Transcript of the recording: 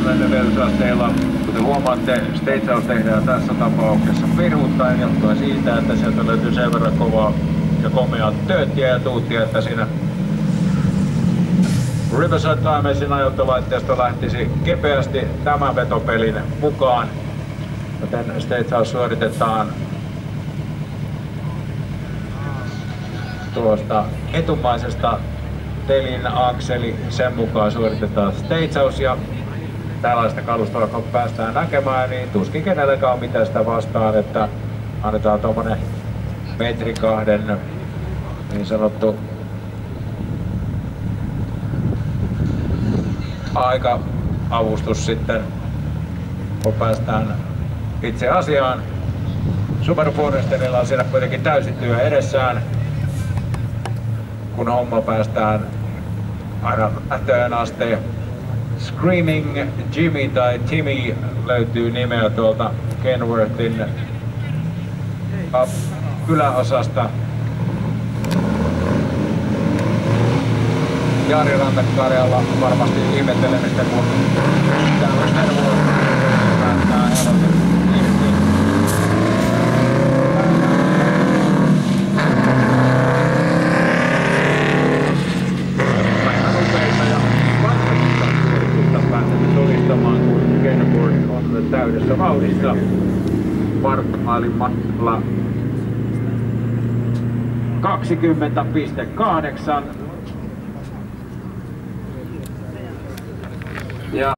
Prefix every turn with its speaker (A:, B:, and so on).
A: tällä leveysasteella. Kuten huomaatte, Stagehouse tehdään tässä tapauksessa peruuttaen johtuen siitä, että sieltä löytyy sen verran kovaa ja komeaa tööttiä ja tuuttia, että siinä Riverside Timesin ajoittolaitteisto lähtisi kepeästi tämän vetopelin mukaan. Joten Stagehouse suoritetaan tuosta etumaisesta telin akseli, sen mukaan suoritetaan Stagehouse ja tällaista kalustoa kun päästään näkemään, niin tuskin kenelläkään on mitään sitä vastaan, että annetaan tommonen metri kahden niin sanottu aika-avustus sitten, kun päästään itse asiaan. Subaru Foresterilla on siinä kuitenkin täysi työ edessään, kun homma päästään aina lähtöön asti. Screaming Jimmy tai Timmy löytyy nimeä tuolta Kenworthin yläosasta. Jari Rantakarjalla varmasti ihmettelemistä, kun täällä Kenworth päättää helposti irti. Aina nopeita ja vaikutusta suoritusta pääsemme solistamaan, kun Kenworth on täydessä vauhdissa parkmaalimatkalla 20.8.